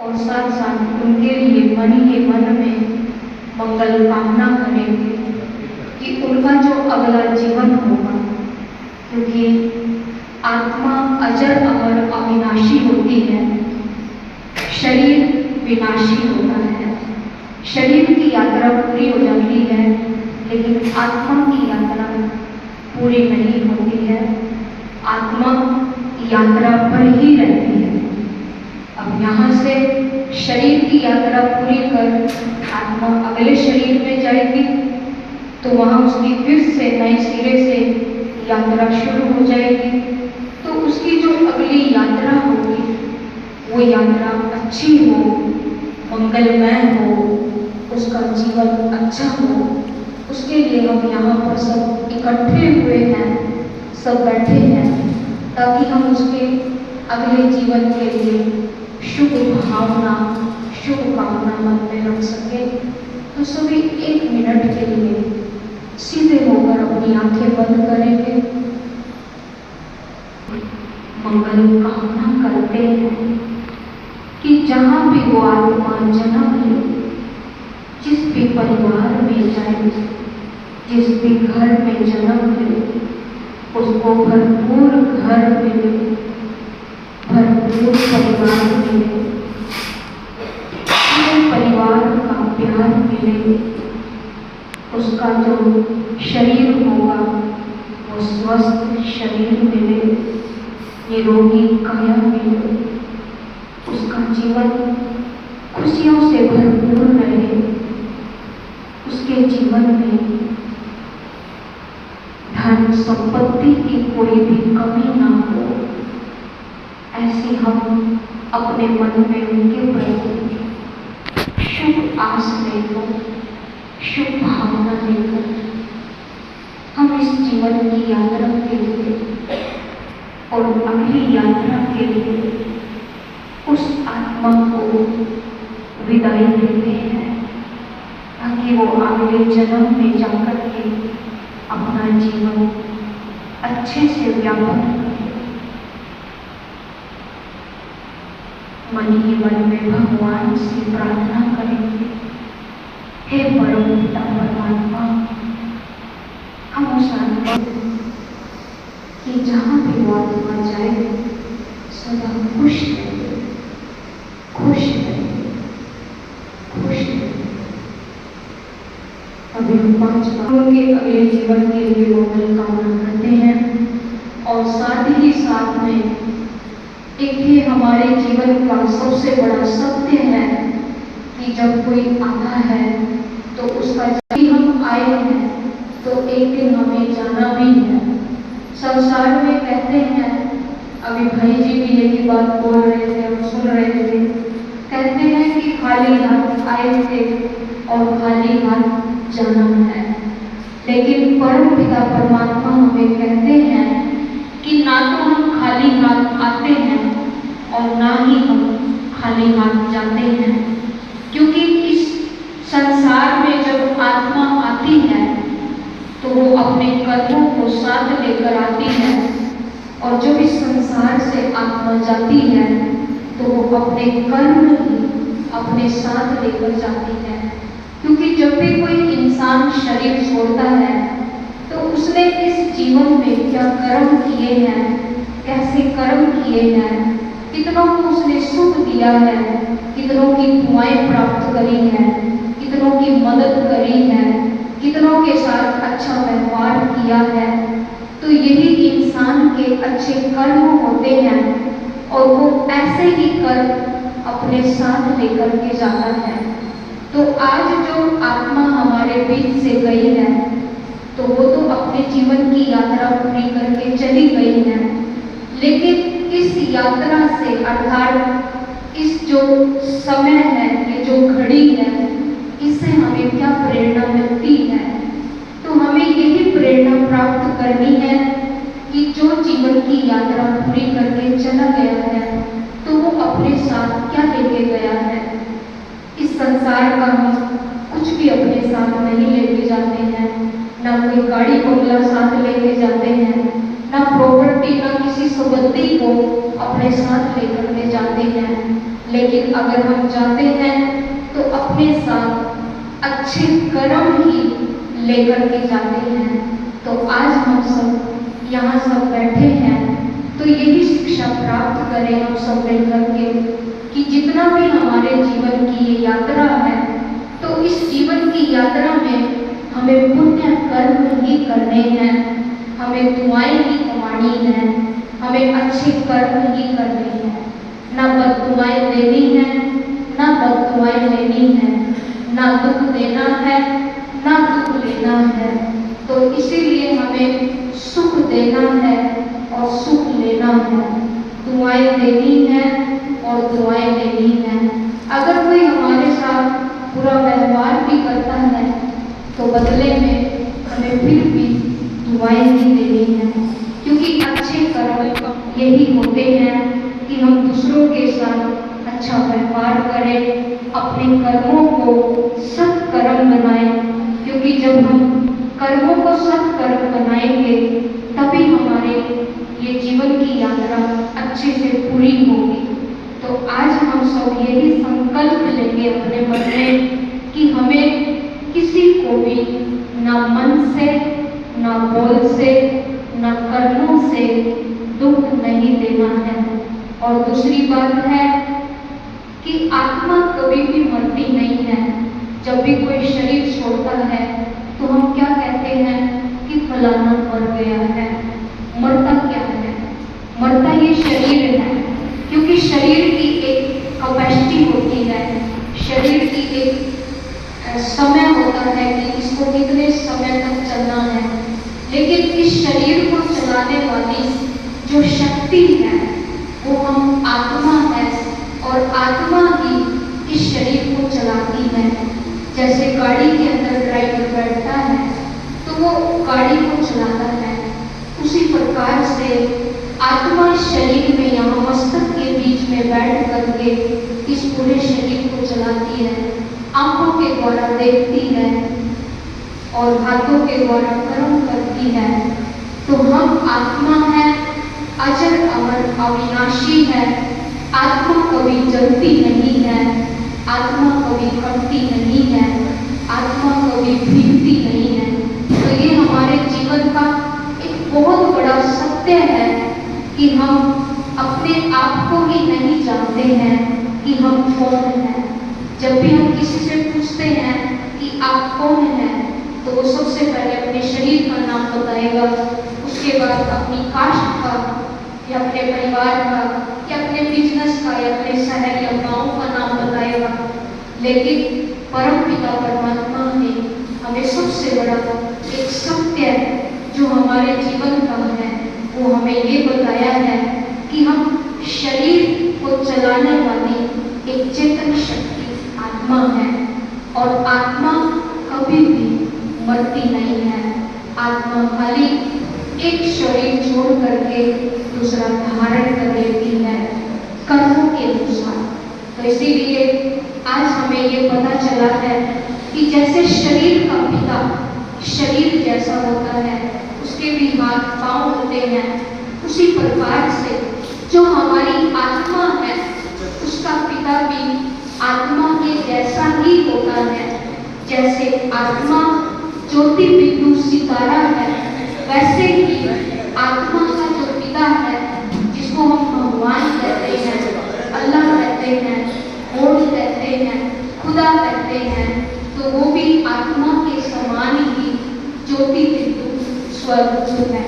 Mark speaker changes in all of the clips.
Speaker 1: और साथ साथ उनके लिए मन ही मन में मंगल कामना करेंगे कि उनका जो अगला जीवन होगा, क्योंकि आत्मा अजर अमर अविनाशी होती है, शरीर विनाशी होता है। शरीर की यात्रा पूरी हो जाती है, लेकिन आत्मा की यात्रा पूरी नहीं होती है। आत्मा यात्रा पर ही रहती है। अब यहाँ से शरीर की यात्रा पूरी कर आत्मा अगले शरीर में जाएगी, तो वहाँ उसकी फिर से नए सिरे से यात्रा शुरू हो जाएगी। तो उसकी जो अगली यात्रा होगी वो यात्रा अच्छी हो, मंगलमय हो, उसका जीवन अच्छा हो। उसके लिए हम यहाँ पर सब इकट्ठे हुए हैं, सब बैठे हैं, ताकि हम उसके अगले जीवन के लिए शुभ भावना, शुभ कामना मन में रख सके। तो सभी 1 मिनट के लिए सीधे होकर अपनी आंखें बंद करेंगे, मंगल कामना करते हैं कि जहाँ भी वो आत्मा जन्म ले, जिस भी परिवार में जाए, जिस भी घर में जन्म ले, उसको भरपूर घर मिले, भरपूर परिवार मिले, पूरे परिवार का प्यार मिले। उसका जो शरीर होगा वो स्वस्थ शरीर मिले, निरोगी काया मिले, उसका जीवन खुशियों से भरपूर रहे, उसके जीवन में धन संपत्ति की कोई भी कमी ना हो। ऐसी हम अपने मन में उनके प्रति शुभ आस लेकर, शुभ भावना लेकर हम इस जीवन की यात्रा के लिए और अगली यात्रा के लिए उस आत्मा को विदाई देते हैं, ताकि वो अगले जन्म में जाकर के अपना जीवन अच्छे से व्यापन करे। मन ही मन में भगवान से प्रार्थना करेंगे, हे परम पिता परमात्मा, हम उस आत्मा कि जहाँ भी वो आत्मा जाए सदा खुश रहे, खुश रहे, खुश रहे। अभी हम 5 बार के अगले जीवन के लिए मंगल कामना करते हैं। और साथ ही साथ में एक ही हमारे जीवन का सबसे बड़ा सत्य है कि जब कोई आता है तो उसका, जब भी हम आए हैं तो एक दिन हमें जाना भी है। संसार में कहते हैं, अभी भाई जी भी यही बात बोल रहे थे, हम सुन रहे थे, कहते हैं कि खाली हाथ आए थे और खाली हाथ जाना है। लेकिन परम पिता परमात्मा हमें कहते हैं कि ना तो हम खाली हाथ आते हैं और ना ही हम खाली हाथ जाते हैं, क्योंकि इस संसार में जब आत्मा आती है तो वो अपने कर्मों को साथ लेकर आती है, और जब इस संसार से आत्मा जाती है तो वो अपने कर्म ही अपने साथ लेकर जाती है। क्योंकि जब भी कोई इंसान शरीर छोड़ता है तो उसने इस जीवन में क्या कर्म किए हैं, कैसे कर्म किए हैं, कितनों को उसने सुख दिया है, कितनों की दुआएं प्राप्त करी है, कितनों की मदद करी है, कितनों के साथ अच्छा व्यवहार किया है। तो यही इंसान के अच्छे कर्म होते हैं और वो ऐसे ही कर्म अपने साथ लेकर के जाता है। तो आज जो आत्मा हमारे बीच से गई है तो वो तो अपने जीवन की यात्रा पूरी करके चली गई है, लेकिन इस यात्रा से, अर्थात इस जो समय है, ये जो घड़ी है, इससे हमें क्या प्रेरणा मिलती है? तो हमें यही प्रेरणा प्राप्त करनी है कि जो जीवन की यात्रा पूरी करके चला गया है तो वो अपने साथ क्या लेके गया है। इस संसार का हम कुछ भी अपने साथ नहीं लेके जाते हैं, ना कोई गाड़ी बंगला साथ लेके जाते हैं, ना प्रॉपर्टी, ना किसी संपत्ति को अपने साथ लेकर के जाते हैं, लेकिन अगर हम जाते हैं तो अपने साथ अच्छे कर्म ही लेकर के जाते हैं। तो आज हम सब यहाँ सब बैठे हैं तो यही शिक्षा प्राप्त करें हम सब मिलकर के कि जितना भी हमारे जीवन की ये यात्रा है तो इस जीवन की यात्रा में हमें पुण्य कर्म ही करने हैं, हमें दुआएं ही कमानी है, हमें अच्छे कर्म ही करने हैं, ना बददुआएं देनी है, ना बददुआएं लेनी है, ना दुख देना है, ना दुख लेना है। तो इसीलिए हमें सुख देना है और सुख लेना है, दुआएं देनी है और दुआएं लेनी है। अगर कोई हमारे साथ बुरा व्यवहार भी करता है तो बदले में हमें फिर भी दुआएं ही देनी है, क्योंकि अच्छे कर्म यही होते हैं कि हम दूसरों के साथ अच्छा व्यवहार करें, अपने कर्मों को सत्कर्म बनाएं, क्योंकि जब हम कर्मों को सत्कर्म बनाएंगे तभी हमारे ये जीवन की यात्रा अच्छे से पूरी होगी। तो आज हम सब यही संकल्प लेंगे अपने मन में कि हमें किसी को भी ना मन से, ना बोल से, ना कर्मों से दुख नहीं देना है। और दूसरी बात है कि आत्मा कभी भी मरती नहीं है। जब भी कोई शरीर छोड़ता है तो हम क्या कहते हैं कि फलाना मर गया है। मरता क्या है? मरता ये शरीर है, क्योंकि शरीर की एक कैपेसिटी होती है, शरीर की एक समय होता है कि इसको कितने समय तक चलना है। लेकिन इस शरीर को चलाने वाली जो शक्ति है वो हम आत्मा है, और आत्मा ही इस शरीर को चलाती है। जैसे गाड़ी के अंदर ड्राइवर बैठता है तो वो गाड़ी को चलाता है, उसी प्रकार से आत्मा शरीर में यहाँ मस्तक के बीच में बैठ करके इस पूरे शरीर को चलाती है। आंखों के द्वारा देखती है और हाथों के द्वारा कर्म करती है। तो हम आत्मा है, अजर अमर अविनाशी है। आत्मा कभी जलती नहीं है, आत्मा कभी कटती नहीं है, आत्मा कभी भीगती नहीं है। तो ये हमारे जीवन का एक बहुत बड़ा सत्य है कि हम अपने आप को ही नहीं जानते हैं कि हम कौन हैं। जब भी हम किसी से पूछते हैं कि आप कौन हैं तो वो सबसे पहले अपने शरीर का नाम बताएगा, उसके बाद अपनी कास्ट का या अपने परिवार का या अपने बिजनेस का या अपने शहर या गांव का नाम बताएगा। लेकिन परम पिता परमात्मा ने हमें सबसे बड़ा एक सत्य जो हमारे जीवन का है वो हमें ये बताया है कि हम शरीर को चलाने वाली एक चेतन शक्ति आत्मा है, और आत्मा कभी भी मरती नहीं है। आत्मा खाली एक शरीर छोड़ करके दूसरा धारण कर लेती है कर्मों के अनुसार। तो इसीलिए आज हमें ये पता चला है कि जैसे शरीर का पिता शरीर जैसा होता है, उसके भी हाथ पांव होते हैं, उसी प्रकार से जो हमारी आत्मा है उसका पिता भी आत्मा के जैसा ही होता है। जैसे आत्मा ज्योति बिंदु सितारा है, वैसे ही आत्मा का जो पिता है जिसको हम भगवान कहते हैं, अल्लाह कहते हैं, मोड़ कहते हैं, खुदा कहते हैं, तो वो भी आत्मा के समान ही ज्योति बिंदु स्वरूप है।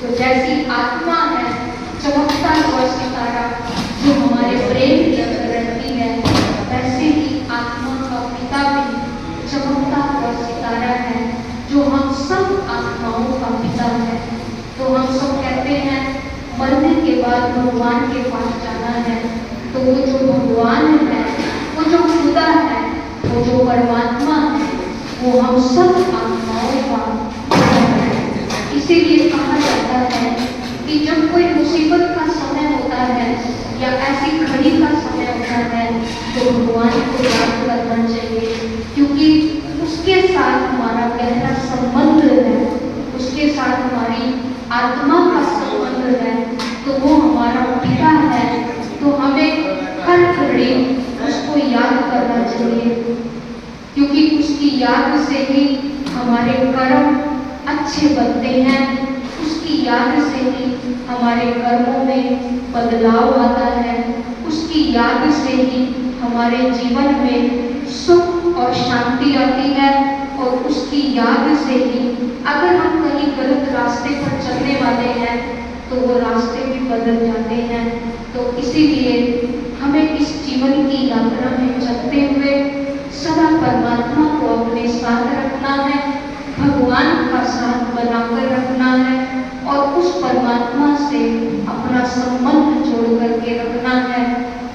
Speaker 1: तो जैसी आत्मा है चमकता हुआ सितारा जो हमारे प्रेम के अंदर रहती है, वैसे ही आत्मा का पिता भी चमकता हुआ सितारा है जो हम सब आत्माओं का पिता है। तो हम सब कहते हैं मरने के बाद भगवान के पास जाना है, तो वो जो भगवान है, वो जो खुदा है, वो जो परमात्मा है, वो हम सब आत्माओं का पिता है। इसीलिए कहा जाता है कि जब कोई मुसीबत का समय होता है या ऐसी घड़ी का समय होता है तो भगवान को याद करना चाहिए, क्योंकि उसके साथ हमारा गहरा संबंध है, उसके साथ हमारी आत्मा का संबंध है, तो वो हमारा पिता है। तो हमें हर घड़ी चाहिए, क्योंकि उसकी याद से ही हमारे कर्म अच्छे बनते हैं, उसकी याद से ही हमारे कर्मों में बदलाव आता है, उसकी याद से ही हमारे जीवन में सुख और शांति आती है, और उसकी याद से ही अगर हम कहीं गलत रास्ते पर चलने वाले हैं तो वो रास्ते भी बदल जाते हैं। तो इसीलिए हमें इस जीवन की यात्रा में चलते हुए सदा परमात्मा को अपने साथ रखना है, भगवान का साथ बनाकर रखना है, और उस परमात्मा से अपना संबंध जोड़ करके रखना है।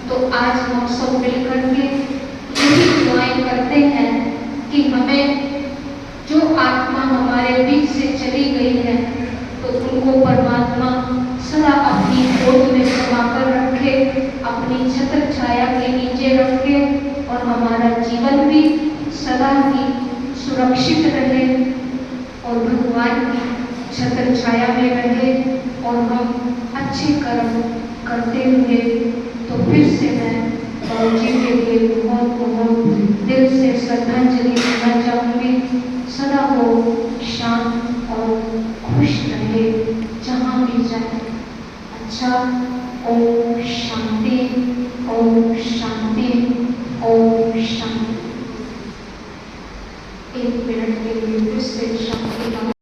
Speaker 1: तो आज हम सब मिलकर के यही दुआएं करते हैं कि हमें जो आत्मा हमारे बीच से चली गई है तो उनको परमात्मा सदा अपनी गोद में समाकर रखे, अपनी छत्र छाया के नीचे रखे, और हमारा जीवन भी सदा ही सुरक्षित रहे और भगवान की छत्र छाया में रहे, और हम अच्छे कर्म करते हुए तो फिर से मैं बाबू जी के लिए बहुत बहुत दिल से